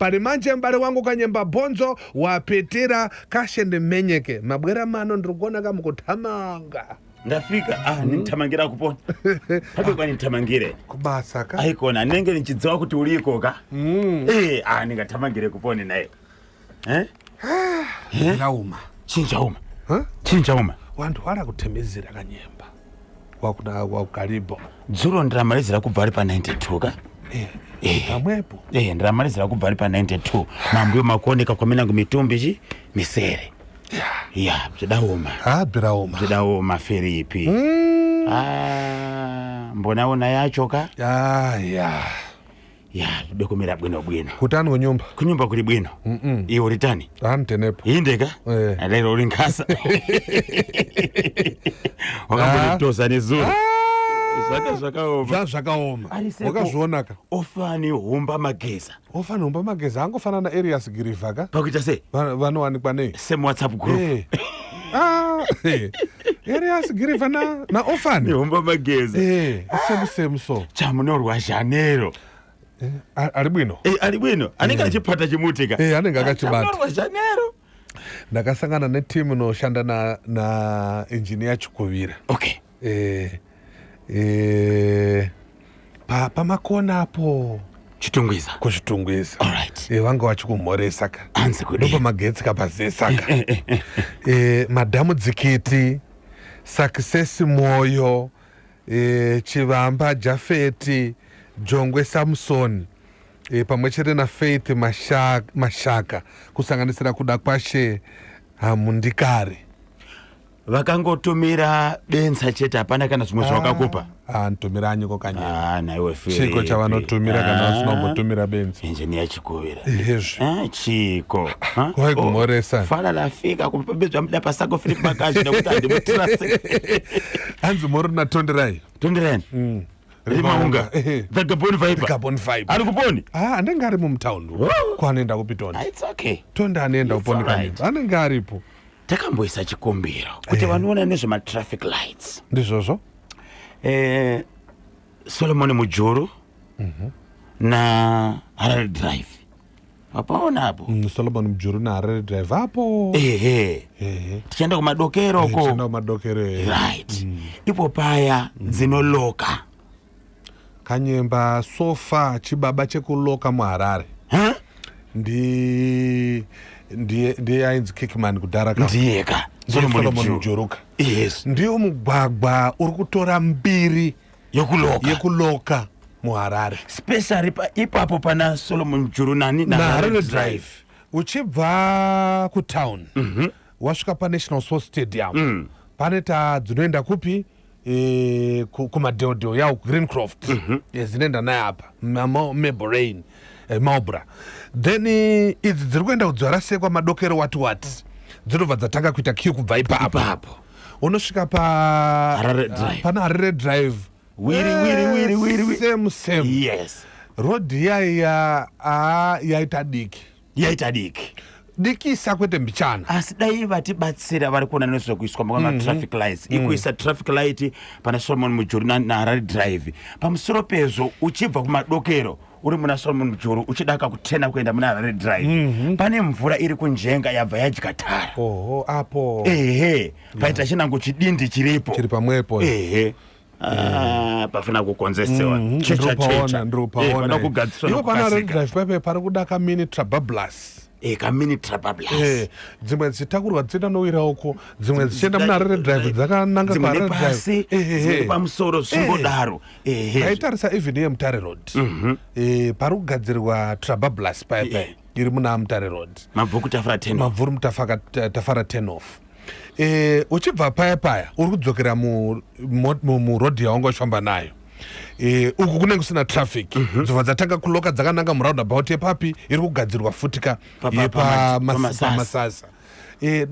pali manje mbale wangu kanyemba bonzo wapetera kashende menyeke mabwera mano ndirugona kamukuthamanga ndafika nitamangira kupona hapo kwa nitamangire kubasa ka aikona nenge nichidziwa kuti uliko ka ningatamangire kupone naye lauma chinjauma wantu wala kutemezera kanyemba wa karibo dzulo ndiramalizira kubva ari pa 92 ka amwepo ndiramalizira kubva ari pa 92 mambuyo makuoneka kwamenangu mitumbi misere bzidaoma Filipi mbonaona yacho ka bekumira bwino kutani kunyumba kuli bwino iwe ulitani tenepo indeka lero ulinkasa wakambulitosa nezuru zvakaoma wakazvionaka ofani humba mageza angofana na Elias Girivaka pakuita sei vanowanikwa nei same WhatsApp group Elias Girivana na ofani humba mageza same so chamunorwa Janero ari bwino anenge achipata chimutika anenge akachibata chamunorwa Janero ndakasangana netimu inoshanda na engineer Chikuvira pamakona apo kuchitungwiza vanga vachikumhoresa ka ndopa magetsi kapazesa ka madhamu dzikiti Success Moyo Chivamba Jafeti Jongwe Samson pamwe chete na Faith Mashaka kusanganisira kuda kwashe Hamundikari vakangotumira benza chete hapana kana zvimwe zvawakakupa ntumira anyiko kanya naiwe chiko chavanotumira kana vasinambotumira benza engineer Chikuvira chiko kwaigumoresa fala lafika kupembedzwa muda pasako Philip Makazi nekuti andimutrase hanzi muri natonderai rimaunga the Gabon vibe ari kuponi anenge ari mumtown kwanoenda kupitoni it's okay tonda anoenda kuponi kanyemba anenge aripo takamboisa chikumbiro kuti vanoona nezvema traffic lights ndizvozvo Solomon Mujuru na Harare Drive apaona hapo Solomon Mujuru na Harare Drive hapo tichaenda kumadokero right ipo paya dzinoloka kanyemba sofa chibaba chekuloka muHarare ndiye ainzi Kickman kudhara ka ndiyeka Solomon Mujuruka ndiyo mugwagwa uri kutora mbiri yekuloka muHarare especially ipapo pana Solomon Mujuru na Harare Drive uchibva kutown wasvika paNational Sports Stadium pane dzinoenda kupi kumadheodheo yawo Greencroft dzinoenda naye apa Mabley Marlborough then idzi dziri kuenda kudzora sekwa madokero wati dzinobva dzatanga kuita kiu kubva ipapo unosvika pana Harare Drive wiri same yes road yaiya yaita dikisa kwete mbichana asi dai vatibatsira vari kuona nezvekuiswa makanga traffic lights ikuisa traffic light pana Solomon Mujuru na Harare Drive pamusoro pezvo uchibva kumadokero uri muna Solomon Mujuru uchidaka kutena kuenda muna Harare Drive pane mvura iri kunjenga yabva yadya tara apo paita chinango chidindi chiripo chiri pamwepo pafuna kukonzesewa ndiripaona iwo pana Harare Drive paipe pari kudaka mini trabablas kamini trabablas dzimwe dzichitakurwa dzienda nowira uko dzimwe dzichienda muna Harare Drive dzakananga paHarare Drive dzimwe pamusoro zvingodaro aitarisa even yeMutare Road pari kugadzirwa trabablas paipai iri muna Mutare Road mabvuri mutafara 10 off uchibva paya uri kudzokera murodhi yaunga uchifamba nayo uku kunenge kusina traffic dzobva dzatanga kuloka dzakananga muroundabout yepapi iri kugadzirwa futika yepamasasa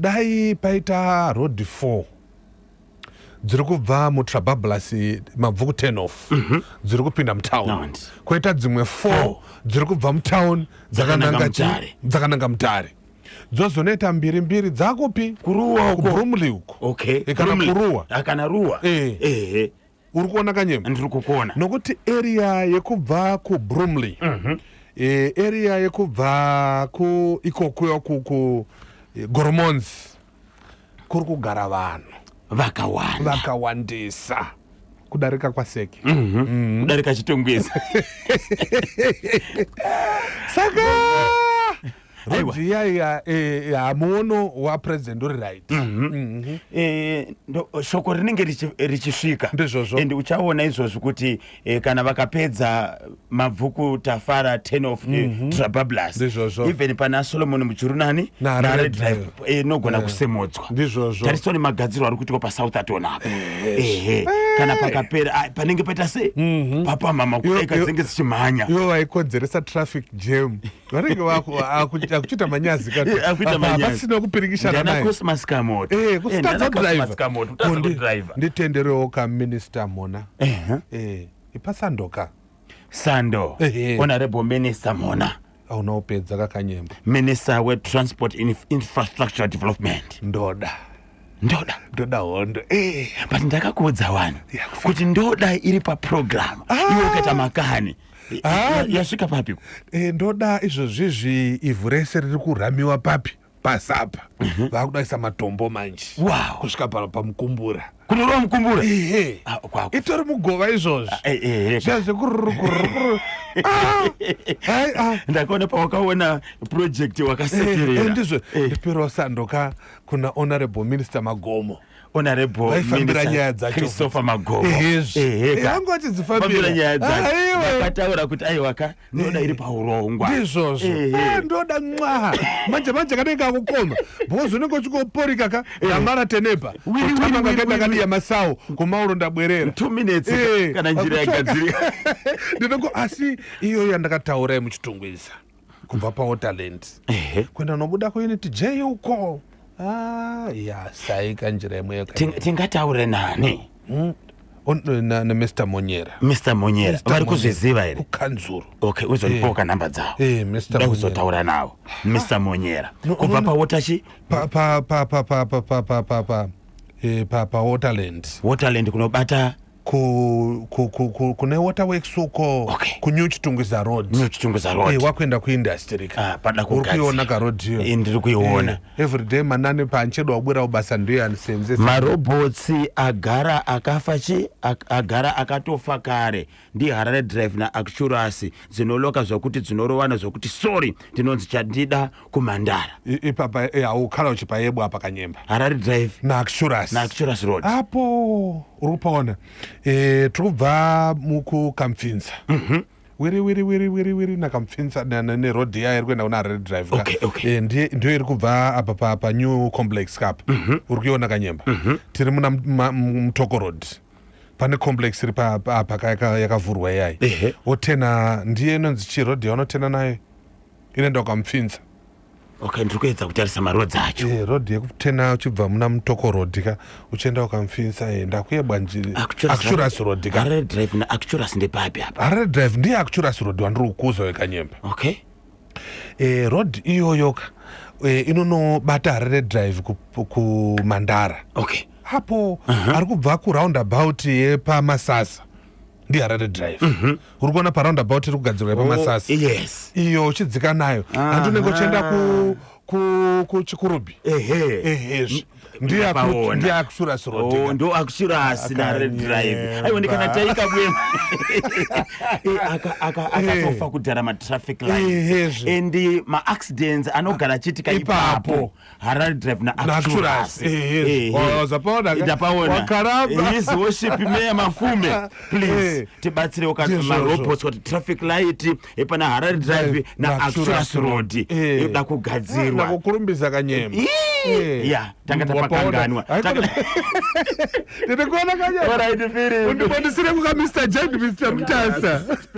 dai paita road 4 dziri kubva mutrabablas mabvuku 10 off dziri kupinda mutown koita dzimwe 4 dziri kubva mutown dzakananga Mutare dzozonoita mbiri dzakupi kuruwa uko kuBromley uko kana ruwa uri kuona kanyemba ndiri kukuona nokuti area yekubva kuBromley area yekubva ikokuyo ku Gormons kuri kugara vanhu vakawandisa kudarika kwaSeki. Kudarika Chitungwiza. Saka rodhi ya muono wa president uri right. Shoko rinenge richisvika ndizvozvo ende uchaona izvozvo kuti kana vakapedza mabvuku Tafara 10 of Trabablas even pana Solomon Mujurunani na Red Drive nogona kusemodzwa ndizvozvo tarisoni magadziro ari kuitwa paSouthampton apa kana pakapera panenge paita sei papa mama kudaika dzinenge dzichimhanya yo vaikodzeresa traffic jam vanenge akuchita manyazi pasina kupirikishana naye Cosmas Kamoto kusitadza driver nditenderewo kaminister mona ipasandoka Sando Honorable Minister Mona aunaopedza kakanyemba Minister we Transport Infrastructure Development ndoda hondo but ndakakuudza vanhu kuti ndoda iri paprogram iwe ukaita makani yasvika papi ndoda izvozvizvi ivhu rese riri kuramiwa papi pasapa vakudaisa matombo manje kusvika pamukumbura kunorova mukumbura itori mugova izvozvo ndakaona pawakaona project wakasekerera ndizvo ndipirawo sandoka kuna honorable minister Magomo Honorable Minister Christopher Magomo vangu vachidzifambira nyaya dzake vakataura kuti aiwaka ndoda iri paurongwa ndizvozvo ndoda manje kanenge akukoma because unenge uchikoporika ka yamara tenepa utamangakadakadi yamasawo kumauro ndabwerera 2 minutes kana njira yagadzirika ndinongo asi iyo yandakataurai muchitungwiza kubva paWaterland kuenda nobuda kuunit J uko saika njira imweyo tingataure nani Mr. Monyera vari kuzviziva here kukanzuru uzonipoka namba dzavo da kuzotaura navo Mr. Monyera kubva pawotachi paWaterland kunobata kune waterworks uko kuNew Chitungwiza Road wakuenda kuindustry uri kuiona karodhiyo ndiri kuiona everyday manane panchedo wabwera ubasa ndiyo anisenzesa marobotsi agara akafa agara akatofa kare ndi Harare Drive naActurus dzinoloka zvokuti dzinorovana zvokuti sorry ndinonzi chandida kuMandara ipapa aukhala uchipayebwa apa kanyemba Harare Drive naActurus Road apo urupaona tikubva mukukamfinza wiri nakamfinza nerodhi iya iri kuenda kuna Harare Drive ndiyo iri kubva apa paNew Complex kapa uri kuiona kanyemba tiri muna Mutoko Road pane complex iri apa yakavhurwa iyai otena ndiye inonzi chirodhi yaunotena nayo inoenda kukamfinza ndiri kuedza kutarisa marodzi acho rodhi yekutena uchibva muna Mutoko Road ka uchienda ukamfinza ndakuyebwa njiri Acturus Road ka Harare Drive naActurus ndepapi apa Harare Drive ndiye Acturus Road wandiri kukuza wekanyemba road iyoyo ka inonobata Harare Drive kuMandara hapo ari kubva kuroundabout yepaMasasa ndi Harare Drive uri kuona paroundabout iri kugadzirwa yepaMasasa iyo uchidzika nayo handinenge uchienda kuChikurubi ndiye Acturus Road ndo Acturus naHarare Drive aiwa ndikana taika bwema akatofa kudhara matraffic lights and maaccidents anogara achiitika ipapo Harare Drive naActurus wakaramba his worship Mayor Mafume please tibatsirewo kana marobots kuti traffic light epana Harare Drive naActurus Road yoda kugadzirwa kukurumbisa kanyemba tanga tapakanganwa ndikuona kanyemba undibondisire kuka Mr. J Mr. Mtasa